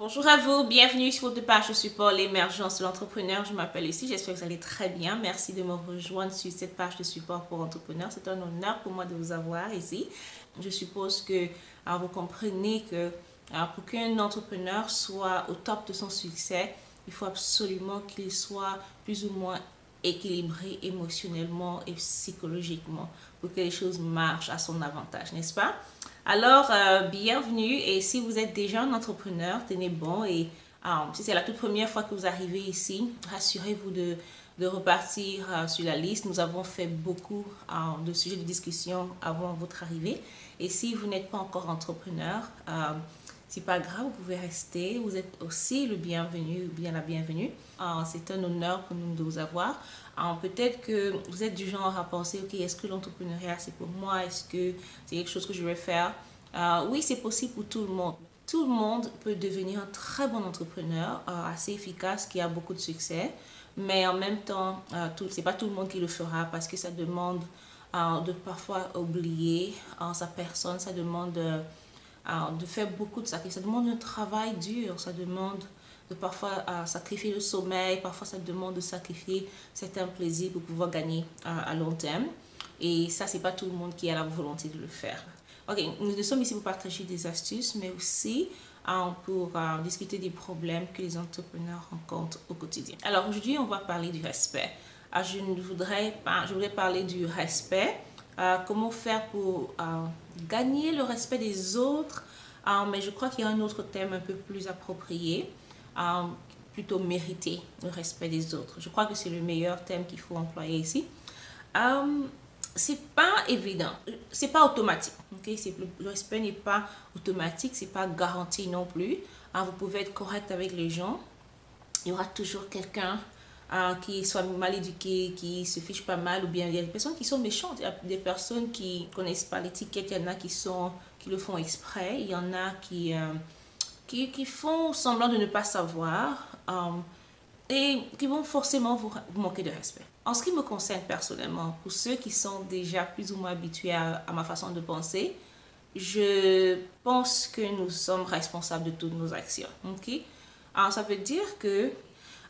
Bonjour à vous, bienvenue sur votre page de support l'émergence de l'entrepreneur. Je m'appelle Lucie, j'espère que vous allez très bien. Merci de me rejoindre sur cette page de support pour entrepreneurs. C'est un honneur pour moi de vous avoir ici. Je suppose que vous comprenez que pour qu'un entrepreneur soit au top de son succès, il faut absolument qu'il soit plus ou moins équilibré émotionnellement et psychologiquement pour que les choses marchent à son avantage, n'est-ce pas? Alors, bienvenue, et si vous êtes déjà un entrepreneur, tenez bon, et si c'est la toute première fois que vous arrivez ici, rassurez-vous de repartir sur la liste. Nous avons fait beaucoup de sujets de discussion avant votre arrivée, et si vous n'êtes pas encore entrepreneur, c'est pas grave, vous pouvez rester, vous êtes aussi le bienvenu, ou bien la bienvenue. C'est un honneur pour nous de vous avoir. Peut-être que vous êtes du genre à penser, ok, est-ce que l'entrepreneuriat c'est pour moi? Est-ce que c'est quelque chose que je vais faire? Oui, c'est possible pour tout le monde. Tout le monde peut devenir un très bon entrepreneur, assez efficace, qui a beaucoup de succès. Mais en même temps, c'est pas tout le monde qui le fera parce que ça demande de parfois oublier sa personne, ça demande de faire beaucoup de sacrifices, ça demande un travail dur, ça demande de parfois sacrifier le sommeil, parfois ça demande de sacrifier certains plaisirs pour pouvoir gagner à long terme. Et ça, c'est pas tout le monde qui a la volonté de le faire. Ok, nous sommes ici pour partager des astuces, mais aussi pour discuter des problèmes que les entrepreneurs rencontrent au quotidien. Alors aujourd'hui, on va parler du respect. Je voudrais parler du respect. Comment faire pour gagner le respect des autres, mais je crois qu'il y a un autre thème un peu plus approprié, plutôt mériter le respect des autres. Je crois que c'est le meilleur thème qu'il faut employer ici. C'est pas évident, c'est pas automatique. Okay? Le respect n'est pas automatique, c'est pas garanti non plus. Vous pouvez être correct avec les gens, il y aura toujours quelqu'un qui soit mal éduqué, qui se fiche pas mal, ou bien il y a des personnes qui sont méchantes, il y a des personnes qui connaissent pas l'étiquette, il y en a qui le font exprès, il y en a qui font semblant de ne pas savoir et qui vont forcément vous manquer de respect. En ce qui me concerne personnellement, pour ceux qui sont déjà plus ou moins habitués à ma façon de penser, je pense que nous sommes responsables de toutes nos actions. Okay? Alors, ça veut dire que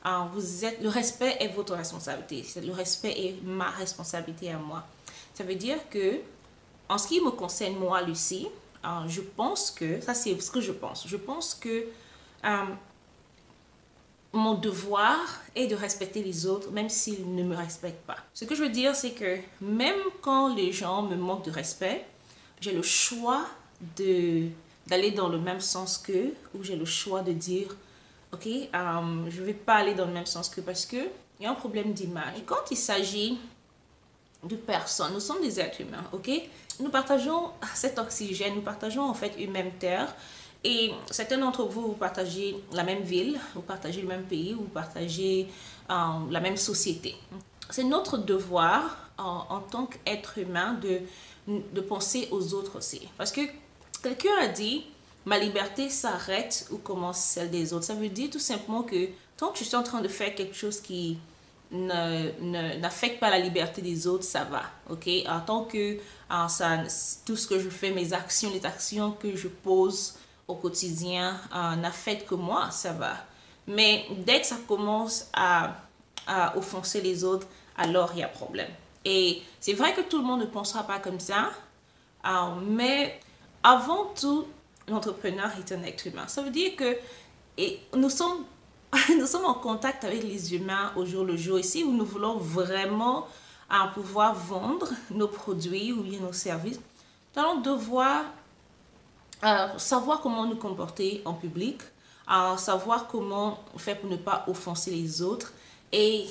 le respect est votre responsabilité. Le respect est ma responsabilité à moi. Ça veut dire que, en ce qui me concerne moi, Lucie, je pense que, ça c'est ce que je pense. Je pense que mon devoir est de respecter les autres, même s'ils ne me respectent pas. Ce que je veux dire, c'est que même quand les gens me manquent de respect, j'ai le choix d'aller dans le même sens qu'eux, ou j'ai le choix de dire, ok, je ne vais pas aller dans le même sens qu'eux parce qu'il y a un problème d'image. Quand il s'agit de personnes, nous sommes des êtres humains, ok? Nous partageons cet oxygène, nous partageons en fait une même terre. Et certains d'entre vous, vous partagez la même ville, vous partagez le même pays, vous partagez la même société. C'est notre devoir en tant qu'être humain de penser aux autres aussi. Parce que quelqu'un a dit, ma liberté s'arrête où commence celle des autres. Ça veut dire tout simplement que tant que je suis en train de faire quelque chose qui n'affecte pas la liberté des autres, ça va. Ok? Tant que tout ce que je fais, mes actions, les actions que je pose au quotidien n'affectent que moi, ça va. Mais dès que ça commence à offenser les autres, alors il y a problème. Et c'est vrai que tout le monde ne pensera pas comme ça, mais avant tout, l'entrepreneur est un être humain. Ça veut dire que nous sommes en contact avec les humains au jour le jour. Et si nous voulons vraiment pouvoir vendre nos produits ou bien nos services, nous allons devoir savoir comment nous comporter en public, savoir comment faire pour ne pas offenser les autres et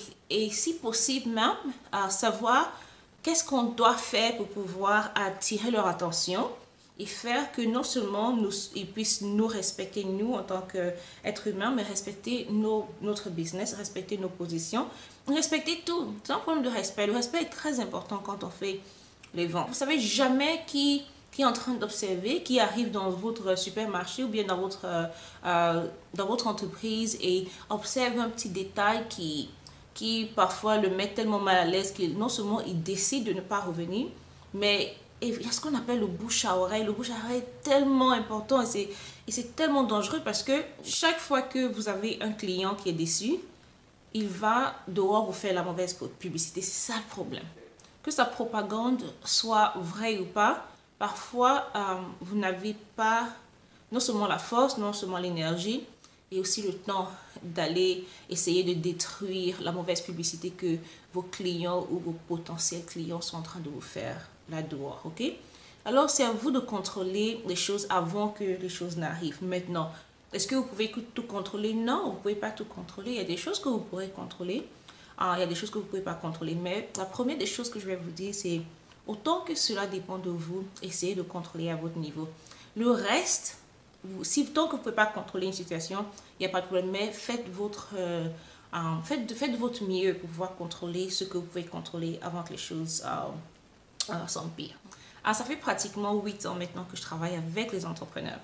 si possible même savoir qu'est-ce qu'on doit faire pour pouvoir attirer leur attention et faire que non seulement ils puissent nous respecter, nous en tant qu'êtres humains, mais respecter notre business, respecter nos positions, respecter tout. C'est un problème de respect. Le respect est très important quand on fait les ventes. Vous savez jamais qui est en train d'observer, qui arrive dans votre supermarché ou bien dans votre entreprise et observe un petit détail qui parfois le met tellement mal à l'aise qu'il non seulement il décide de ne pas revenir, mais et il y a ce qu'on appelle le bouche à oreille. Le bouche à oreille est tellement important et c'est tellement dangereux parce que chaque fois que vous avez un client qui est déçu, il va dehors vous faire la mauvaise publicité. C'est ça le problème. Que sa propagande soit vraie ou pas, parfois vous n'avez pas non seulement la force, non seulement l'énergie, et aussi le temps d'aller essayer de détruire la mauvaise publicité que vos clients ou vos potentiels clients sont en train de vous faire là dehors, ok? Alors, c'est à vous de contrôler les choses avant que les choses n'arrivent. Maintenant, est-ce que vous pouvez tout contrôler? Non, vous ne pouvez pas tout contrôler. Il y a des choses que vous pourrez contrôler. Il y a des choses que vous ne pouvez pas contrôler. Mais la première des choses que je vais vous dire, c'est autant que cela dépend de vous, essayez de contrôler à votre niveau. Le reste, tant que vous ne pouvez pas contrôler une situation, il n'y a pas de problème, mais faites de votre mieux pour pouvoir contrôler ce que vous pouvez contrôler avant que les choses s'empirent. Ça fait pratiquement 8 ans maintenant que je travaille avec les entrepreneurs.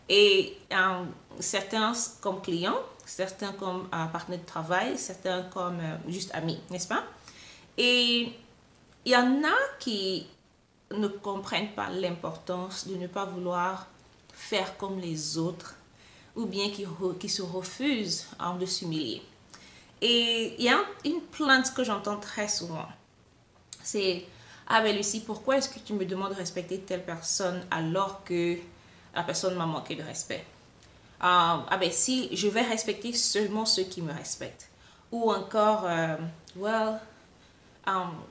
Et certains comme clients, certains comme partenaires de travail, certains comme juste amis, n'est-ce pas? Et il y en a qui ne comprennent pas l'importance de ne pas vouloir faire comme les autres ou bien qui se refusent de s'humilier. Et il y a une plainte que j'entends très souvent. C'est « Ah ben Lucie, pourquoi est-ce que tu me demandes de respecter telle personne alors que la personne m'a manqué de respect? Ah ben si, je vais respecter seulement ceux qui me respectent. » Ou encore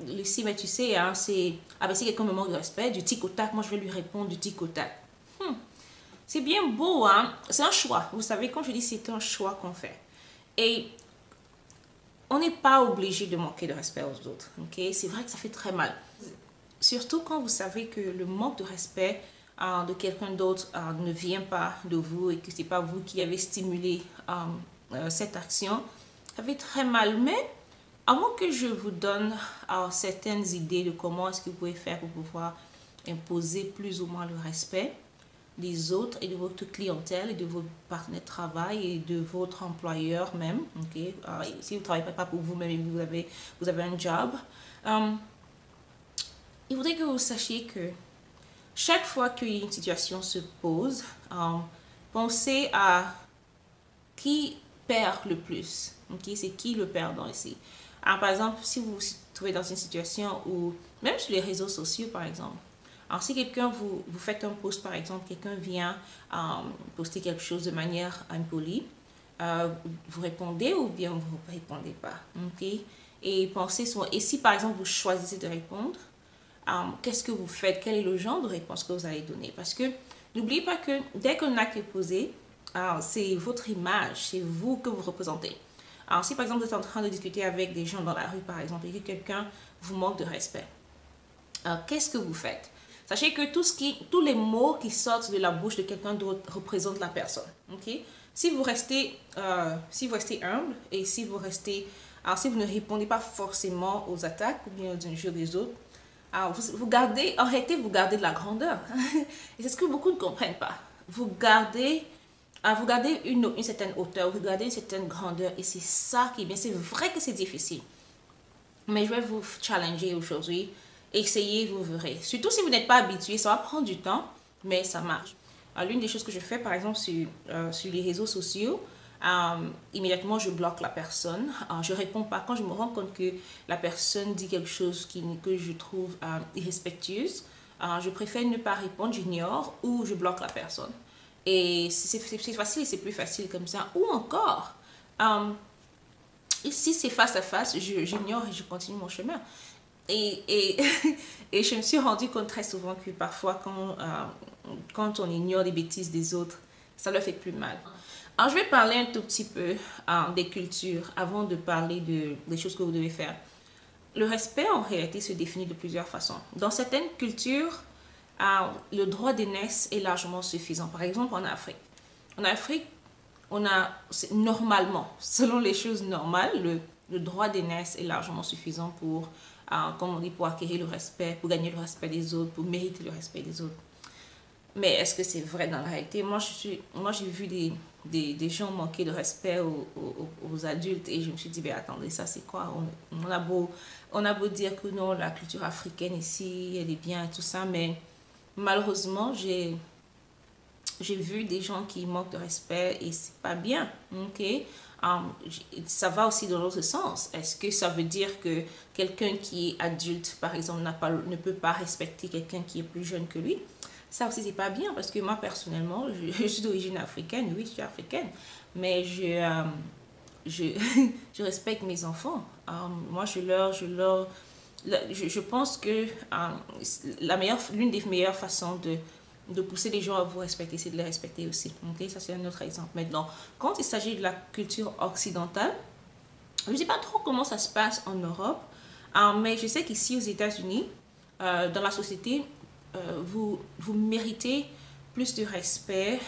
Lucie, mais tu sais, si quelqu'un me manque de respect, du tic au tac, moi je vais lui répondre du tic au tac. C'est bien beau, hein? C'est un choix. Vous savez, quand je dis c'est un choix qu'on fait. Et on n'est pas obligé de manquer de respect aux autres. Okay? C'est vrai que ça fait très mal. Surtout quand vous savez que le manque de respect de quelqu'un d'autre ne vient pas de vous et que ce n'est pas vous qui avez stimulé cette action. Ça fait très mal. Mais avant que je vous donne certaines idées de comment est-ce que vous pouvez faire pour pouvoir imposer plus ou moins le respect des autres et de votre clientèle et de vos partenaires de travail et de votre employeur même, ok? Si vous ne travaillez pas pour vous-même et vous avez un job, il faudrait que vous sachiez que chaque fois qu'une situation se pose, pensez à qui perd le plus, ok? C'est qui le perdant ici? Par exemple, si vous vous trouvez dans une situation où, même sur les réseaux sociaux par exemple, alors, si quelqu'un vous faites un post, par exemple, quelqu'un vient poster quelque chose de manière impolie, vous répondez ou bien vous ne répondez pas. Okay? Et si par exemple vous choisissez de répondre, qu'est-ce que vous faites? Quel est le genre de réponse que vous allez donner? Parce que n'oubliez pas que dès qu'un acte est posé, c'est votre image, c'est vous que vous représentez. Alors, si par exemple vous êtes en train de discuter avec des gens dans la rue, par exemple, et que quelqu'un vous manque de respect, qu'est-ce que vous faites? Sachez que tous les mots qui sortent de la bouche de quelqu'un d'autre représentent la personne. Okay? Si vous restez humble et si vous ne répondez pas forcément aux attaques ou bien aux injures des autres, vous gardez de la grandeur. Et c'est ce que beaucoup ne comprennent pas. Vous gardez une certaine hauteur, vous gardez une certaine grandeur et c'est ça qui est bien. C'est vrai que c'est difficile. Mais je vais vous challenger aujourd'hui. Essayez, vous verrez. Surtout si vous n'êtes pas habitué, ça va prendre du temps, mais ça marche. L'une des choses que je fais, par exemple, sur les réseaux sociaux, immédiatement, je bloque la personne. Je ne réponds pas. Quand je me rends compte que la personne dit quelque chose que je trouve irrespectueuse, je préfère ne pas répondre, j'ignore ou je bloque la personne. Et c'est facile, c'est plus facile comme ça. Ou encore, si c'est face à face, j'ignore et je continue mon chemin. Et je me suis rendu compte très souvent que parfois, quand on ignore les bêtises des autres, ça leur fait plus mal. Alors, je vais parler un tout petit peu des cultures avant de parler des choses que vous devez faire. Le respect, en réalité, se définit de plusieurs façons. Dans certaines cultures, le droit d'aînesse est largement suffisant. Par exemple, en Afrique. En Afrique, normalement, selon les choses normales, le droit d'aînesse est largement suffisant pour, comme on dit, pour acquérir le respect, pour gagner le respect des autres, pour mériter le respect des autres. Mais est-ce que c'est vrai dans la réalité? Moi, j'ai vu des gens manquer de respect aux adultes et je me suis dit, ben attendez, ça c'est quoi? On a beau dire que non, la culture africaine ici, elle est bien et tout ça, mais malheureusement, j'ai vu des gens qui manquent de respect et c'est pas bien, ok? Ça va aussi dans l'autre sens. Est-ce que ça veut dire que quelqu'un qui est adulte, par exemple, ne peut pas respecter quelqu'un qui est plus jeune que lui? Ça aussi, c'est pas bien parce que moi, personnellement, je suis d'origine africaine, oui, je suis africaine, mais je, je respecte mes enfants. Moi, je pense que l'une des meilleures façons de pousser les gens à vous respecter, c'est de les respecter aussi. Ok, ça, c'est un autre exemple. Maintenant, quand il s'agit de la culture occidentale, je ne sais pas trop comment ça se passe en Europe, mais je sais qu'ici aux États-Unis, dans la société, vous méritez plus de respect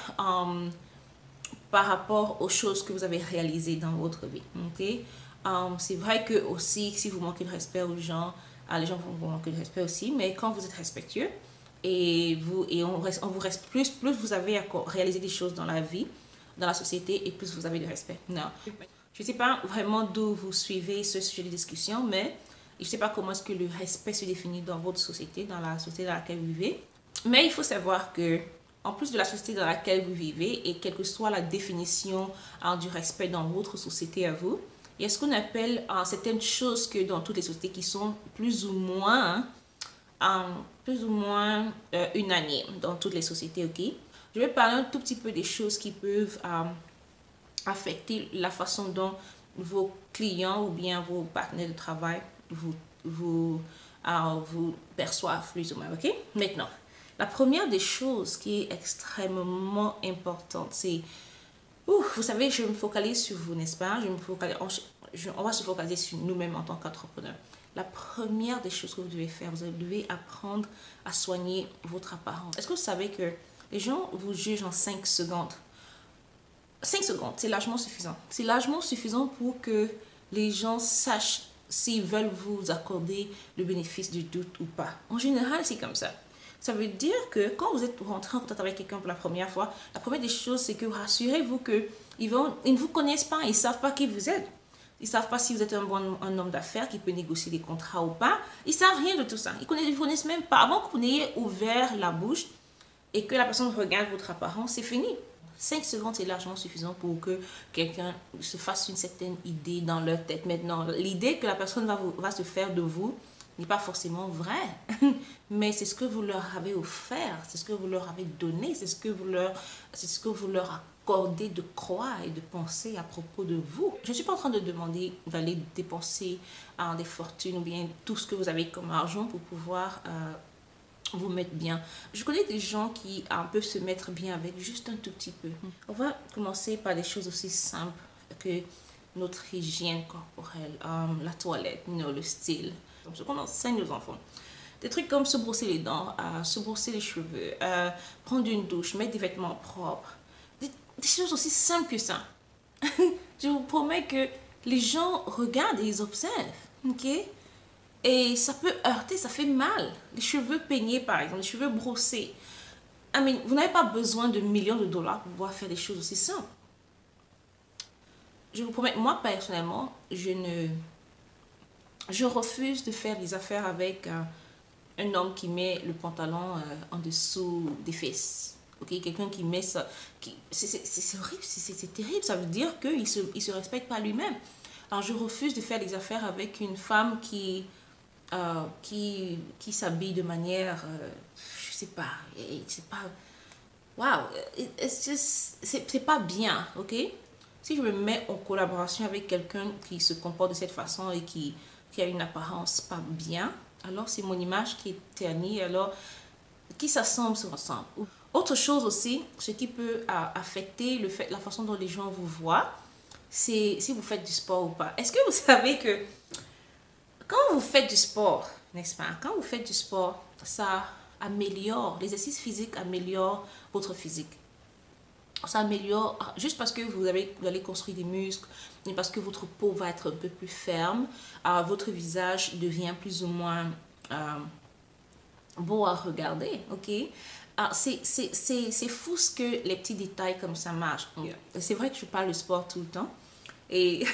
par rapport aux choses que vous avez réalisées dans votre vie. Okay? C'est vrai que aussi, si vous manquez de respect aux gens, les gens vont vous manquer de respect aussi, mais quand vous êtes respectueux et on vous reste plus vous avez réalisé des choses dans la vie, dans la société, et plus vous avez de respect. Non. Je ne sais pas vraiment d'où vous suivez ce sujet de discussion, mais je ne sais pas comment est-ce que le respect se définit dans votre société, dans la société dans laquelle vous vivez. Mais il faut savoir que, en plus de la société dans laquelle vous vivez, et quelle que soit la définition du respect dans votre société à vous, il y a ce qu'on appelle certaines choses que dans toutes les sociétés qui sont plus ou moins unanimes dans toutes les sociétés, ok? Je vais parler un tout petit peu des choses qui peuvent affecter la façon dont vos clients ou bien vos partenaires de travail vous perçoivent plus ou moins, ok? Maintenant, la première des choses qui est extrêmement importante, c'est, vous savez, je me focalise sur vous, n'est-ce pas? On va se focaliser sur nous-mêmes en tant qu'entrepreneurs. La première des choses que vous devez faire, vous devez apprendre à soigner votre apparence. Est-ce que vous savez que les gens vous jugent en 5 secondes? 5 secondes, c'est largement suffisant. C'est largement suffisant pour que les gens sachent s'ils veulent vous accorder le bénéfice du doute ou pas. En général, c'est comme ça. Ça veut dire que quand vous êtes rentré en contact avec quelqu'un pour la première fois, la première des choses, c'est que rassurez-vous qu'ils ne vous connaissent pas, ils ne savent pas qui vous êtes. Ils ne savent pas si vous êtes un homme d'affaires qui peut négocier des contrats ou pas. Ils ne savent rien de tout ça. Ils ne vous connaissent même pas. Avant que vous n'ayez ouvert la bouche et que la personne regarde votre apparence, c'est fini. 5 secondes, c'est largement suffisant pour que quelqu'un se fasse une certaine idée dans leur tête. Maintenant, l'idée que la personne va se faire de vous n'est pas forcément vraie, mais c'est ce que vous leur avez offert, c'est ce que vous leur avez donné, c'est ce que vous leur accordez de croire et de penser à propos de vous. Je ne suis pas en train de demander d'aller dépenser des fortunes ou bien tout ce que vous avez comme argent pour pouvoir vous mettre bien. Je connais des gens qui peuvent se mettre bien avec juste un tout petit peu. On va commencer par des choses aussi simples que notre hygiène corporelle, la toilette, le style. Donc, ce qu'on enseigne aux enfants. Des trucs comme se brosser les dents, se brosser les cheveux, prendre une douche, mettre des vêtements propres. Des choses aussi simples que ça. Je vous promets que les gens regardent et ils observent. Ok? Et ça peut heurter, ça fait mal. Les cheveux peignés, par exemple, les cheveux brossés. Vous n'avez pas besoin de millions de dollars pour pouvoir faire des choses aussi simples. Je vous promets, moi personnellement, je refuse de faire des affaires avec un homme qui met le pantalon en dessous des fesses. Ok, quelqu'un qui met ça, c'est horrible, c'est terrible. Ça veut dire qu'il se respecte pas lui-même. Alors je refuse de faire des affaires avec une femme qui s'habille de manière, je sais pas, c'est pas, waouh, c'est pas bien, ok? Si je me mets en collaboration avec quelqu'un qui se comporte de cette façon et qui a une apparence pas bien, alors c'est mon image qui est ternie, alors qui s'assemble se ressemble. Autre chose aussi, ce qui peut affecter la façon dont les gens vous voient, c'est si vous faites du sport ou pas. Est-ce que vous savez que quand vous faites du sport, n'est-ce pas? Quand vous faites du sport, ça améliore, l'exercice physique améliore votre physique. Ça améliore, juste parce que vous allez construire des muscles, et parce que votre peau va être un peu plus ferme, votre visage devient plus ou moins beau à regarder, ok? Ah, c'est fou ce que les petits détails comme ça marchent. Yeah. C'est vrai que je parle de sport tout le temps. Et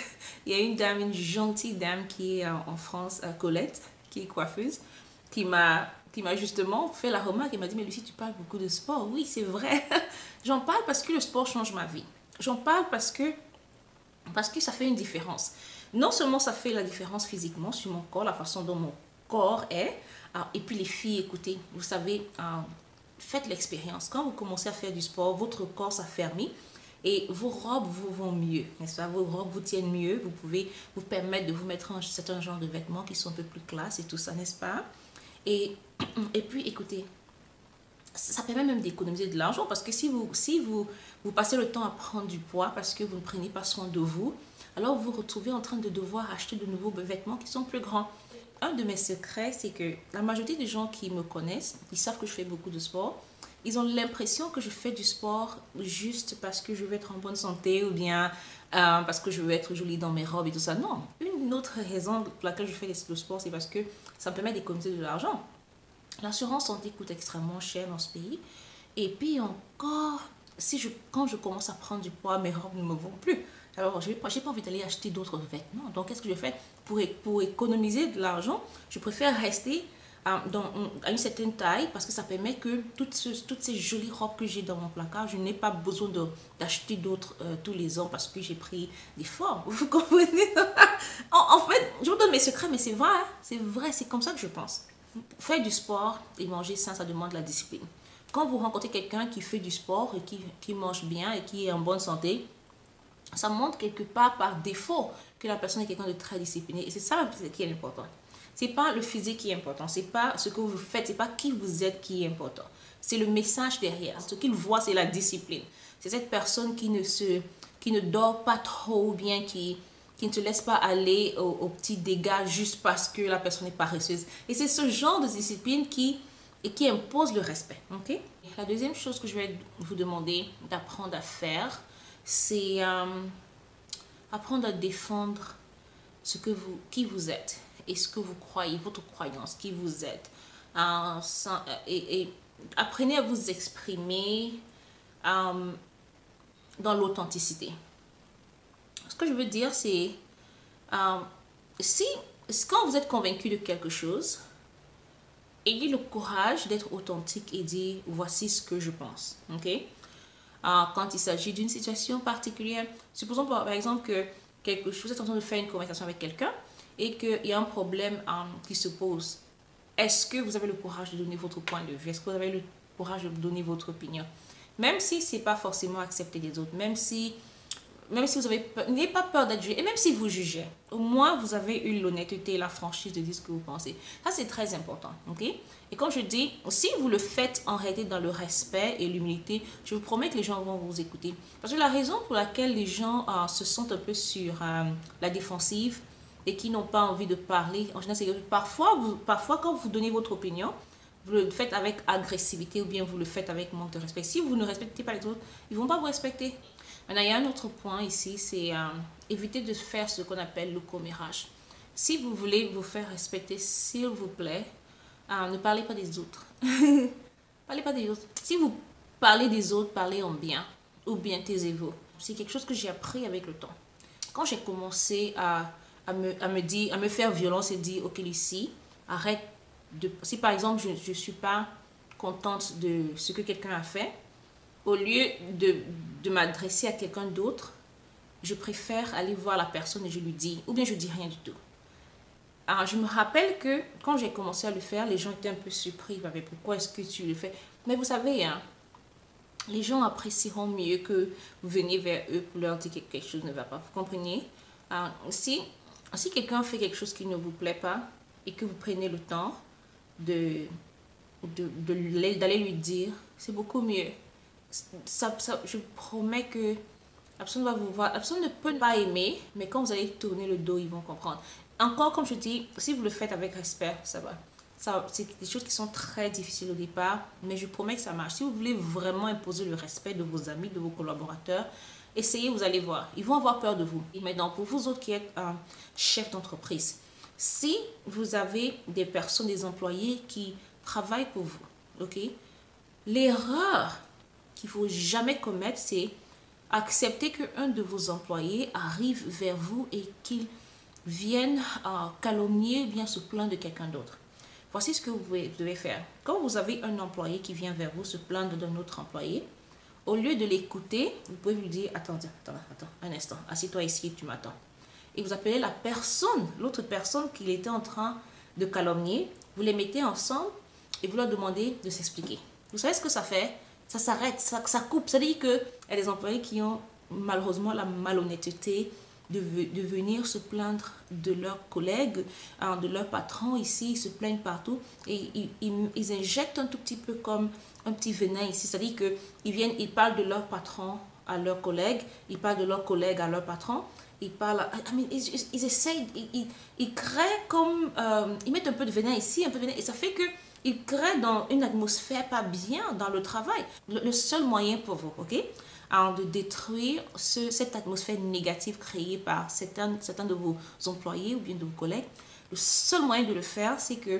il y a une dame, une gentille dame qui est en France, Colette, qui est coiffeuse, qui m'a justement fait la remarque. Elle m'a dit, mais Lucie, tu parles beaucoup de sport. Oui, c'est vrai. J'en parle parce que le sport change ma vie. J'en parle parce que ça fait une différence. Non seulement ça fait la différence physiquement sur mon corps, la façon dont mon corps est, et puis les filles, écoutez, vous savez, faites l'expérience. Quand vous commencez à faire du sport, votre corps s'affermit et vos robes vous vont mieux, n'est-ce pas? Vos robes vous tiennent mieux, vous pouvez vous permettre de vous mettre un certain genre de vêtements qui sont un peu plus classe et tout ça, n'est-ce pas? Et, et puis, écoutez, ça permet même d'économiser de l'argent parce que vous passez le temps à prendre du poids parce que vous ne prenez pas soin de vous, alors vous vous retrouvez en train de devoir acheter de nouveaux vêtements qui sont plus grands. Un de mes secrets, c'est que la majorité des gens qui me connaissent, ils savent que je fais beaucoup de sport. Ils ont l'impression que je fais du sport juste parce que je veux être en bonne santé ou bien parce que je veux être jolie dans mes robes et tout ça. Non, une autre raison pour laquelle je fais le sport, c'est parce que ça me permet d'économiser de l'argent. L'assurance santé coûte extrêmement cher dans ce pays. Et puis encore, quand je commence à prendre du poids, mes robes ne me vont plus. Alors, je n'ai pas envie d'aller acheter d'autres vêtements. Donc, qu'est-ce que je fais pour économiser de l'argent? Je préfère rester à une certaine taille parce que ça permet que toutes ces jolies robes que j'ai dans mon placard, je n'ai pas besoin d'acheter d'autres tous les ans parce que j'ai pris des formes. Vous comprenez? En fait, je vous donne mes secrets, mais c'est vrai. Hein? C'est vrai, c'est comme ça que je pense. Faire du sport et manger sain, ça demande la discipline. Quand vous rencontrez quelqu'un qui fait du sport et qui mange bien et qui est en bonne santé, ça montre quelque part par défaut que la personne est quelqu'un de très discipliné. Et c'est ça qui est important. C'est pas le physique qui est important. C'est pas ce que vous faites. C'est pas qui vous êtes qui est important. C'est le message derrière. Ce qu'il voit, c'est la discipline. C'est cette personne qui ne dort pas trop bien, qui ne se laisse pas aller aux petits dégâts juste parce que la personne est paresseuse. Et c'est ce genre de discipline qui impose le respect. Okay? La deuxième chose que je vais vous demander d'apprendre à faire, c'est apprendre à défendre qui vous êtes et ce que vous croyez, votre croyance, qui vous êtes. Et apprenez à vous exprimer dans l'authenticité. Ce que je veux dire, c'est quand vous êtes convaincu de quelque chose, ayez le courage d'être authentique et dire voici ce que je pense. Ok? Quand il s'agit d'une situation particulière, supposons par exemple que vous êtes en train de faire une conversation avec quelqu'un et qu'il y a un problème qui se pose. Est-ce que vous avez le courage de donner votre point de vue? Est-ce que vous avez le courage de donner votre opinion? Même si ce n'est pas forcément accepté des autres, même si vous avez peur, n'ayez pas peur d'être jugé. Et même si vous jugez, au moins vous avez eu l'honnêteté et la franchise de dire ce que vous pensez. Ça, c'est très important. Okay? Et comme je dis, si vous le faites en réalité dans le respect et l'humilité, je vous promets que les gens vont vous écouter. Parce que la raison pour laquelle les gens se sentent un peu sur la défensive et qui n'ont pas envie de parler, en général, c'est que parfois quand vous donnez votre opinion, vous le faites avec agressivité ou bien vous le faites avec manque de respect. Si vous ne respectez pas les autres, ils ne vont pas vous respecter. Maintenant, il y a un autre point ici, c'est éviter de faire ce qu'on appelle le commérage. Si vous voulez vous faire respecter, s'il vous plaît, ne parlez pas des autres. Parlez pas des autres. Si vous parlez des autres, parlez en bien ou bien taisez-vous. C'est quelque chose que j'ai appris avec le temps. Quand j'ai commencé à me faire violence et dire, ok Lucie, arrête si par exemple je ne suis pas contente de ce que quelqu'un a fait, au lieu de m'adresser à quelqu'un d'autre, je préfère aller voir la personne et je lui dis, ou bien je dis rien du tout. Alors, je me rappelle que quand j'ai commencé à le faire, les gens étaient un peu surpris. Mais pourquoi est-ce que tu le fais? Mais vous savez, hein, les gens apprécieront mieux que vous veniez vers eux pour leur dire que quelque chose ne va pas. Vous comprenez? Alors, si quelqu'un fait quelque chose qui ne vous plaît pas et que vous prenez le temps d'aller lui dire, c'est beaucoup mieux. Je promets que personne va vous voir, personne ne peut pas aimer, mais quand vous allez tourner le dos, ils vont comprendre. Encore, comme je dis, si vous le faites avec respect, ça va. C'est des choses qui sont très difficiles au départ, mais je promets que ça marche. Si vous voulez vraiment imposer le respect de vos amis, de vos collaborateurs, essayez, vous allez voir. Ils vont avoir peur de vous. Et maintenant, pour vous autres qui êtes chef d'entreprise, si vous avez des personnes, des employés qui travaillent pour vous, ok? L'erreur qu'il ne faut jamais commettre, c'est accepter qu'un de vos employés arrive vers vous et qu'il vienne calomnier ou bien se plaindre de quelqu'un d'autre. Voici ce que vous devez faire. Quand vous avez un employé qui vient vers vous se plaindre d'un autre employé, au lieu de l'écouter, vous pouvez lui dire, attends, un instant, assieds-toi ici et tu m'attends. Et vous appelez la personne, l'autre personne qu'il était en train de calomnier, vous les mettez ensemble et vous leur demandez de s'expliquer. Vous savez ce que ça fait? Ça s'arrête, ça coupe. Ça dit qu'il y a des employés qui ont malheureusement la malhonnêteté de venir se plaindre de leurs collègues, de leurs patrons ici, ils se plaignent partout et ils injectent un tout petit peu comme un petit venin ici. C'est-à-dire qu'ils viennent, ils parlent de leur patron à leurs collègues, ils parlent de leurs collègues à leur patron, ils parlent, ils essayent, ils créent comme, ils mettent un peu de venin ici, un peu de venin, et ça fait que ils créent dans une atmosphère pas bien dans le travail. Le seul moyen pour vous, ok, de détruire cette atmosphère négative créée par certains de vos employés ou bien de vos collègues, le seul moyen de le faire, c'est que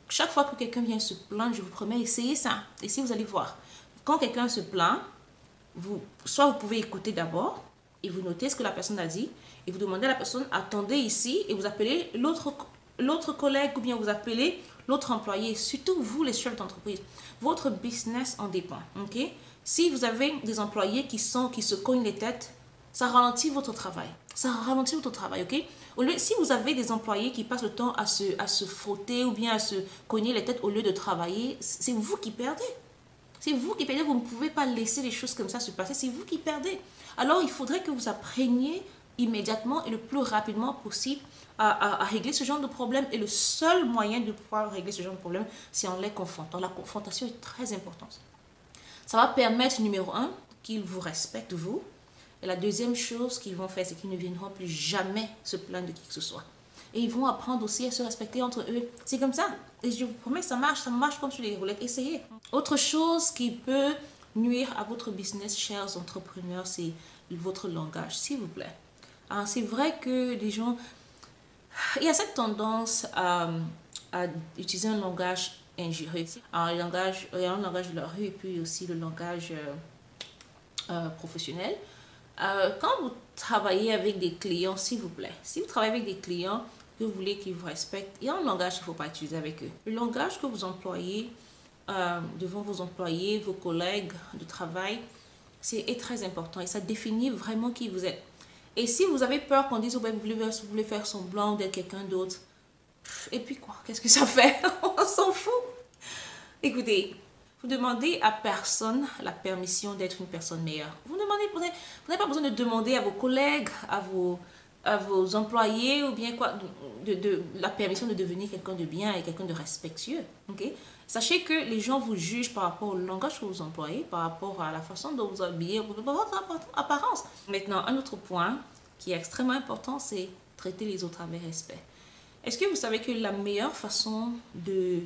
chaque fois que quelqu'un vient se plaindre, je vous promets, essayez ça. Et si vous allez voir, quand quelqu'un se plaint, soit vous pouvez écouter d'abord et vous notez ce que la personne a dit et vous demandez à la personne, attendez ici et vous appelez l'autre collègue ou bien vous appelez l'autre employé, surtout vous les chefs d'entreprise. Votre business en dépend, ok? Si vous avez des employés qui se cognent les têtes, ça ralentit votre travail. Ça ralentit votre travail, ok? Si vous avez des employés qui passent le temps à se frotter ou bien à se cogner les têtes au lieu de travailler, c'est vous qui perdez. C'est vous qui perdez, vous ne pouvez pas laisser les choses comme ça se passer, c'est vous qui perdez. Alors, il faudrait que vous appreniez immédiatement et le plus rapidement possible à régler ce genre de problème. Et le seul moyen de pouvoir régler ce genre de problème, c'est en les confrontant. La confrontation est très importante. Ça va permettre, numéro 1, qu'ils vous respectent, vous. Et la deuxième chose qu'ils vont faire, c'est qu'ils ne viendront plus jamais se plaindre de qui que ce soit. Et ils vont apprendre aussi à se respecter entre eux. C'est comme ça. Et je vous promets que ça marche comme sur les roulettes. Essayez. Autre chose qui peut nuire à votre business, chers entrepreneurs, c'est votre langage, s'il vous plaît. C'est vrai que les gens... Il y a cette tendance à utiliser un langage injurieux. Il y a un langage de la rue et puis aussi le langage professionnel. Quand vous travaillez avec des clients, s'il vous plaît, si vous travaillez avec des clients que vous voulez qu'ils vous respectent, il y a un langage qu'il ne faut pas utiliser avec eux. Le langage que vous employez devant vos employés, vos collègues de travail, est très important et ça définit vraiment qui vous êtes. Et si vous avez peur qu'on dise oh, ben, vous voulez faire semblant d'être quelqu'un d'autre, et puis quoi? Qu'est-ce que ça fait? On s'en fout. Écoutez, vous demandez à personne la permission d'être une personne meilleure. Vous n'avez pas besoin de demander à vos collègues, à vos employés ou bien quoi, de la permission de devenir quelqu'un de bien et quelqu'un de respectueux. Okay? Sachez que les gens vous jugent par rapport au langage que vous employez, par rapport à la façon dont vous habillez, par votre apparence. Maintenant, un autre point qui est extrêmement important, c'est traiter les autres avec respect. Est-ce que vous savez que la meilleure façon de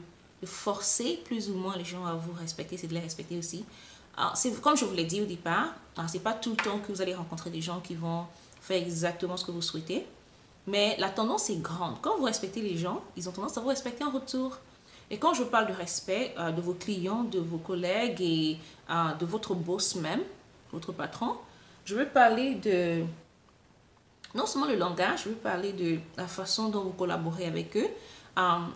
forcer plus ou moins les gens à vous respecter, c'est de les respecter aussi? Alors, comme je vous l'ai dit au départ, ce n'est pas tout le temps que vous allez rencontrer des gens qui vont faire exactement ce que vous souhaitez, mais la tendance est grande. Quand vous respectez les gens, ils ont tendance à vous respecter en retour. Et quand je parle de respect de vos clients, de vos collègues et de votre boss même, votre patron, je veux parler de, non seulement le langage, je veux parler de la façon dont vous collaborez avec eux.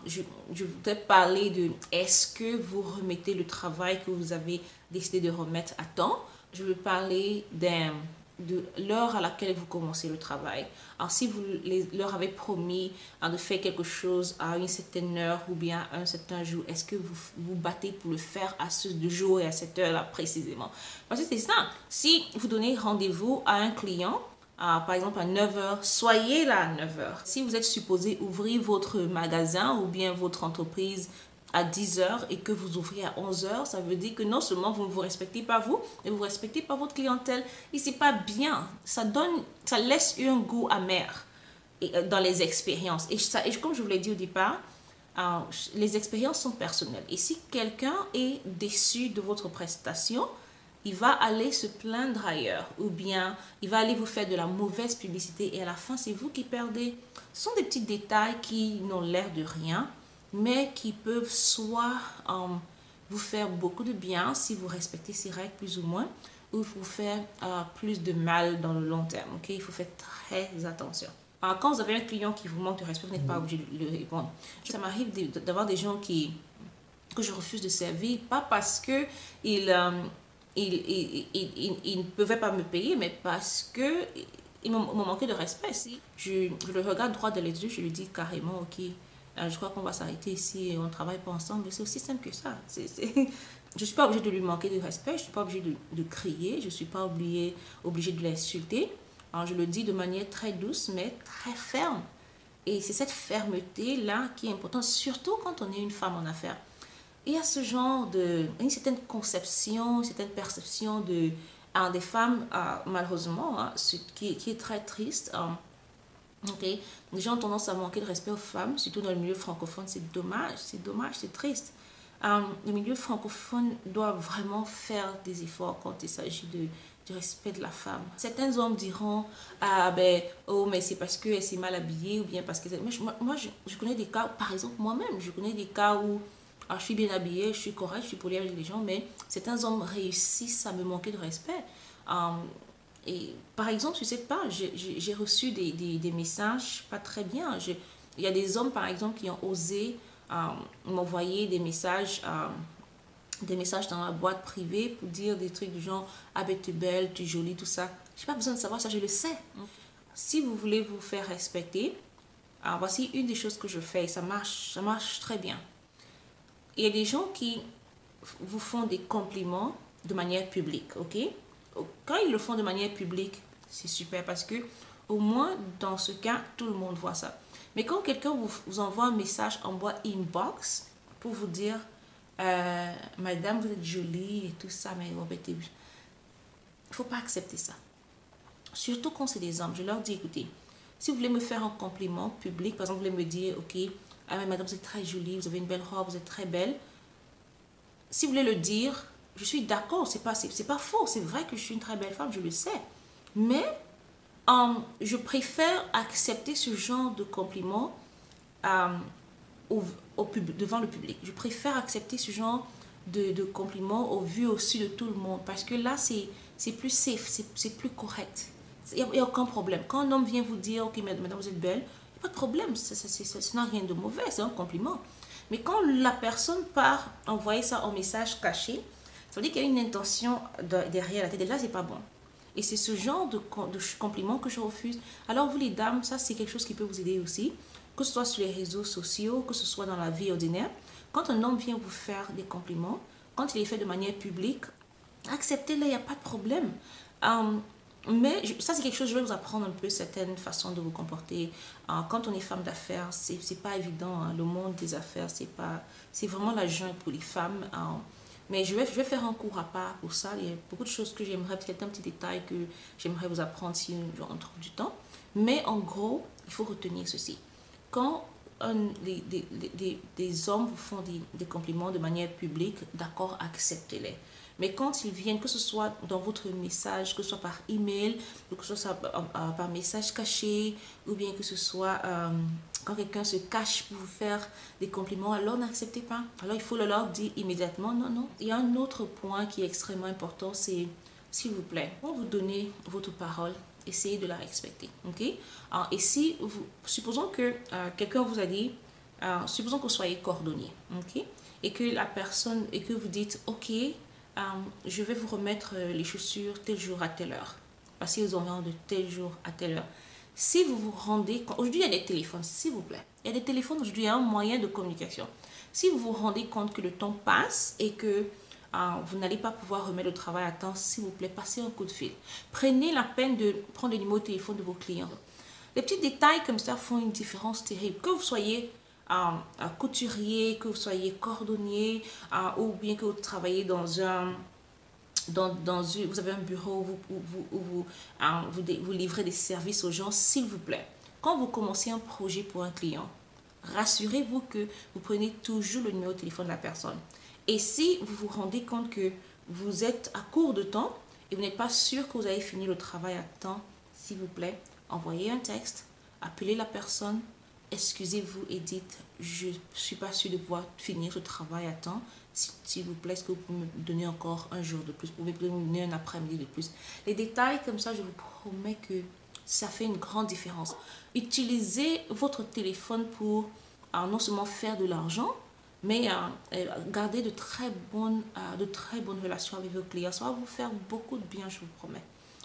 Je voudrais parler de est-ce que vous remettez le travail que vous avez décidé de remettre à temps. Je veux parler de l'heure à laquelle vous commencez le travail. Alors, si vous leur avez promis de faire quelque chose à une certaine heure ou bien à un certain jour, est-ce que vous vous battez pour le faire à ce jour et à cette heure-là précisément? Parce que c'est ça. Si vous donnez rendez-vous à un client, par exemple à 9 heures, soyez là à 9 heures. Si vous êtes supposé ouvrir votre magasin ou bien votre entreprise à 10 heures et que vous ouvrez à 11 heures, ça veut dire que non seulement vous ne vous respectez pas vous, mais vous ne respectez pas votre clientèle. Et c'est pas bien. Ça laisse un goût amer dans les expériences. Et comme je vous l'ai dit au départ, les expériences sont personnelles. Et si quelqu'un est déçu de votre prestation, il va aller se plaindre ailleurs ou bien il va aller vous faire de la mauvaise publicité et à la fin, c'est vous qui perdez. Ce sont des petits détails qui n'ont l'air de rien, mais qui peuvent soit vous faire beaucoup de bien si vous respectez ces règles plus ou moins, ou vous faire plus de mal dans le long terme. Ok, il faut faire très attention. Alors, quand vous avez un client qui vous manque de respect, vous n'êtes pas obligé de le répondre. Ça m'arrive d'avoir des gens que je refuse de servir, pas parce que ils ne pouvaient pas me payer, mais parce que ils m'ont manqué de respect. Si je le regarde droit dans les yeux, je lui dis carrément, ok, je crois qu'on va s'arrêter ici et on ne travaille pas ensemble. Mais c'est aussi simple que ça. Je ne suis pas obligée de lui manquer de respect, je ne suis pas obligée de crier, je ne suis pas obligée de l'insulter. Alors je le dis de manière très douce, mais très ferme. Et c'est cette fermeté-là qui est importante, surtout quand on est une femme en affaires. Il y a ce genre une certaine conception, une certaine perception des femmes, malheureusement, hein, qui est très triste. Ok, les gens ont tendance à manquer de respect aux femmes, surtout dans le milieu francophone. C'est dommage, c'est triste. Le milieu francophone doit vraiment faire des efforts quand il s'agit du respect de la femme. Certains hommes diront, ah ben, oh mais c'est parce qu'elle s'est mal habillée ou bien parce que... Mais moi, je connais des cas, par exemple moi-même, je connais des cas où je suis bien habillée, je suis correcte, je suis polie avec les gens, mais certains hommes réussissent à me manquer de respect. Et par exemple, je ne sais pas, j'ai reçu des messages pas très bien. Il y a des hommes, par exemple, qui ont osé m'envoyer des messages dans la boîte privée pour dire des trucs du genre « Ah ben, tu es belle, tu es jolie, tout ça. » Je n'ai pas besoin de savoir ça, je le sais. Si vous voulez vous faire respecter, voici une des choses que je fais et ça marche très bien. Il y a des gens qui vous font des compliments de manière publique, ok? Quand ils le font de manière publique, c'est super parce que au moins dans ce cas, tout le monde voit ça. Mais quand quelqu'un vous envoie un message en boîte inbox pour vous dire Madame, vous êtes jolie et tout ça, mais il ne faut pas accepter ça. Surtout quand c'est des hommes. Je leur dis, écoutez, si vous voulez me faire un compliment public, par exemple, vous voulez me dire, ok, ah mais madame, vous êtes très jolie, vous avez une belle robe, vous êtes très belle. Si vous voulez le dire, je suis d'accord, c'est pas faux, c'est vrai que je suis une très belle femme, je le sais. Mais je préfère accepter ce genre de compliment devant le public. Je préfère accepter ce genre de compliments au vu aussi de tout le monde parce que là, c'est plus safe, c'est plus correct. Il n'y a aucun problème. Quand un homme vient vous dire, ok, madame, vous êtes belle, il n'y a pas de problème, ça n'a rien de mauvais, c'est un compliment. Mais quand la personne part envoyer ça en message caché, ça veut dire qu'il y a une intention derrière la tête. Et là, c'est pas bon. Et c'est ce genre de compliment que je refuse. Alors, vous les dames, ça, c'est quelque chose qui peut vous aider aussi. Que ce soit sur les réseaux sociaux, que ce soit dans la vie ordinaire. Quand un homme vient vous faire des compliments, quand il est fait de manière publique, acceptez-le, il n'y a pas de problème. Mais ça, c'est quelque chose, je vais vous apprendre un peu certaines façons de vous comporter. Quand on est femme d'affaires, c'est pas évident. Hein. Le monde des affaires, c'est vraiment la jungle pour les femmes. Mais je vais faire un cours à part pour ça. Il y a beaucoup de choses que j'aimerais, peut-être un petit détail que j'aimerais vous apprendre si on trouve du temps. Mais en gros, il faut retenir ceci. Quand des hommes vous font des compliments de manière publique, d'accord, acceptez-les. Mais quand ils viennent, que ce soit dans votre message, que ce soit par email, que ce soit par message caché, ou bien que ce soit quand quelqu'un se cache pour vous faire des compliments, alors n'acceptez pas. Alors il faut leur dire immédiatement, non, non. Il y a un autre point qui est extrêmement important, c'est, s'il vous plaît, quand vous donnez votre parole, essayez de la respecter. Okay? Et si supposons que quelqu'un vous a dit, supposons que vous soyez cordonnier, okay? Et que la personne, et que vous dites, ok, je vais vous remettre les chaussures tel jour à telle heure. Parce qu'ils auront de tel jour à telle heure. Si vous vous rendez compte, aujourd'hui il y a des téléphones, s'il vous plaît. Il y a des téléphones, aujourd'hui il y a un moyen de communication. Si vous vous rendez compte que le temps passe et que vous n'allez pas pouvoir remettre le travail à temps, s'il vous plaît, passez un coup de fil. Prenez la peine de prendre le numéro de téléphone de vos clients. Les petits détails comme ça font une différence terrible. Que vous soyez couturier, que vous soyez cordonnier, ou bien que vous travaillez vous avez un bureau où vous livrez des services aux gens, s'il vous plaît. Quand vous commencez un projet pour un client, rassurez-vous que vous prenez toujours le numéro de téléphone de la personne. Et si vous vous rendez compte que vous êtes à court de temps et vous n'êtes pas sûr que vous avez fini le travail à temps, s'il vous plaît, envoyez un texte, appelez la personne, excusez-vous et dites, je ne suis pas sûre de pouvoir finir ce travail à temps. S'il vous plaît, est-ce que vous pouvez me donner encore un jour de plus? Vous pouvez me donner un après-midi de plus? Les détails comme ça, je vous promets que ça fait une grande différence. Utilisez votre téléphone pour non seulement faire de l'argent, mais garder de très bonnes relations avec vos clients. Ça va vous faire beaucoup de bien, je vous promets.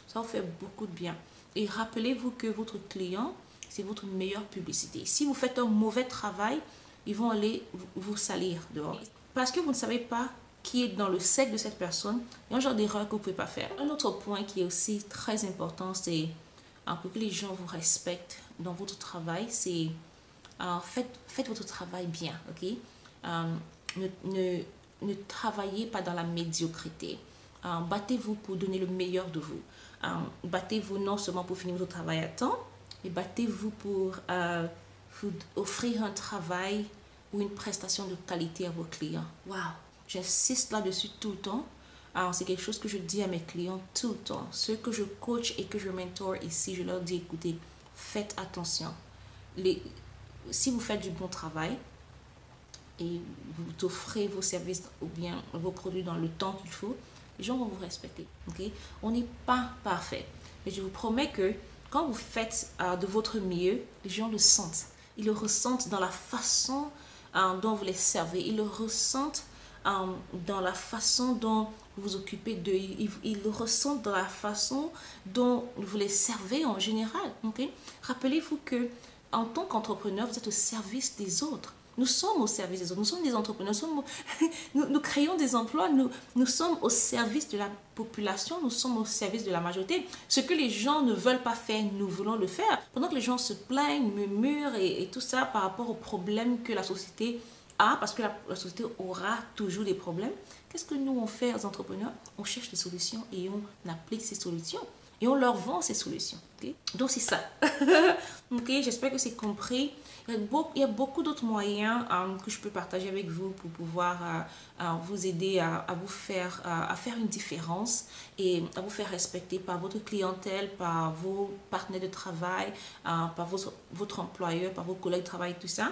Ça va vous faire beaucoup de bien. Et rappelez-vous que votre client, c'est votre meilleure publicité. Si vous faites un mauvais travail, ils vont aller vous salir dehors. Parce que vous ne savez pas qui est dans le cercle de cette personne, il y a un genre d'erreur que vous ne pouvez pas faire. Un autre point qui est aussi très important, c'est pour que les gens vous respectent dans votre travail, c'est faites votre travail bien, ok? Ne travaillez pas dans la médiocrité. Battez-vous pour donner le meilleur de vous. Battez-vous non seulement pour finir votre travail à temps, mais battez-vous pour vous offrir un travail ou une prestation de qualité à vos clients. Waouh! J'insiste là-dessus tout le temps. C'est quelque chose que je dis à mes clients tout le temps. Ceux que je coach et que je mentor ici, je leur dis, écoutez, faites attention. Si vous faites du bon travail et vous offrez vos services ou bien vos produits dans le temps qu'il faut, les gens vont vous respecter. Okay? On n'est pas parfait. Mais je vous promets que quand vous faites de votre mieux, les gens le sentent. Ils le ressentent dans la façon dont vous les servez. Ils le ressentent dans la façon dont vous vous occupez d'eux. Ils le ressentent dans la façon dont vous les servez en général. Okay? Rappelez-vous que en tant qu'entrepreneur, vous êtes au service des autres. Nous sommes au service des autres. Nous sommes des entrepreneurs. Nous créons des emplois. Nous sommes au service de la population. Nous sommes au service de la majorité. Ce que les gens ne veulent pas faire, nous voulons le faire. Pendant que les gens se plaignent, murmurent et tout ça par rapport aux problèmes que la société a, parce que la société aura toujours des problèmes, qu'est-ce que nous on fait aux entrepreneurs? On cherche des solutions et on applique ces solutions. Et on leur vend ces solutions. Okay? Donc, c'est ça. Okay? J'espère que c'est compris. Il y a beaucoup d'autres moyens que je peux partager avec vous pour pouvoir vous aider à faire une différence et à vous faire respecter par votre clientèle, par vos partenaires de travail, par votre employeur, par vos collègues de travail, tout ça.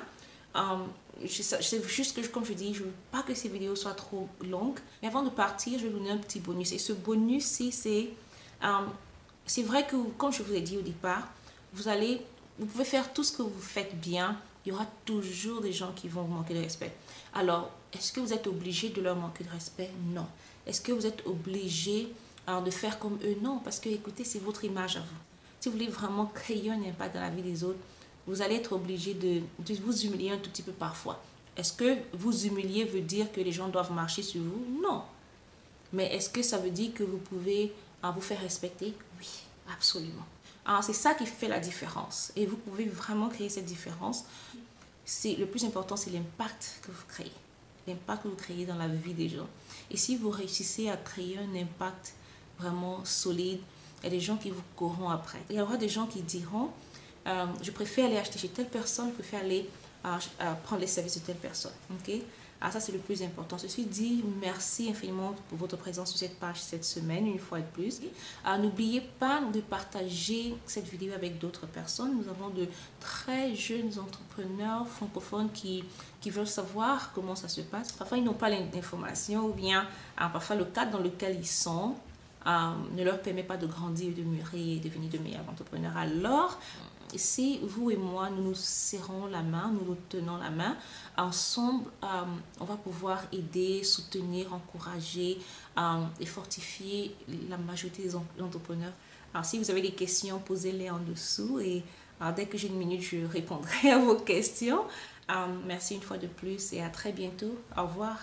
C'est juste que, comme je dis, je ne veux pas que ces vidéos soient trop longues. Mais avant de partir, je vais vous donner un petit bonus. Et ce bonus-ci, c'est vrai que, comme je vous ai dit au départ, vous pouvez faire tout ce que vous faites bien. Il y aura toujours des gens qui vont vous manquer de respect. Alors, est-ce que vous êtes obligé de leur manquer de respect? Non. Est-ce que vous êtes obligé de faire comme eux? Non, parce que, écoutez, c'est votre image à vous. Si vous voulez vraiment créer un impact dans la vie des autres, vous allez être obligé de vous humilier un tout petit peu parfois. Est-ce que vous humilier veut dire que les gens doivent marcher sur vous? Non. Mais est-ce que ça veut dire que vous pouvez vous faire respecter? Oui, absolument. Alors, c'est ça qui fait la différence. Et vous pouvez vraiment créer cette différence. Le plus important, c'est l'impact que vous créez. L'impact que vous créez dans la vie des gens. Et si vous réussissez à créer un impact vraiment solide, il y a des gens qui vous courront après. Il y aura des gens qui diront, je préfère aller acheter chez telle personne, je préfère aller prendre les services de telle personne. Okay? Alors ça, c'est le plus important. Ceci dit, merci infiniment pour votre présence sur cette page cette semaine, une fois de plus. N'oubliez pas de partager cette vidéo avec d'autres personnes. Nous avons de très jeunes entrepreneurs francophones qui veulent savoir comment ça se passe. Parfois, ils n'ont pas l'information ou bien parfois le cadre dans lequel ils sont ne leur permet pas de grandir, de mûrir et de devenir de meilleurs entrepreneurs. Alors, si vous et moi, nous nous serrons la main, nous nous tenons la main, ensemble, on va pouvoir aider, soutenir, encourager et fortifier la majorité des entrepreneurs. Alors, si vous avez des questions, posez-les en dessous et dès que j'ai une minute, je répondrai à vos questions. Merci une fois de plus et à très bientôt. Au revoir.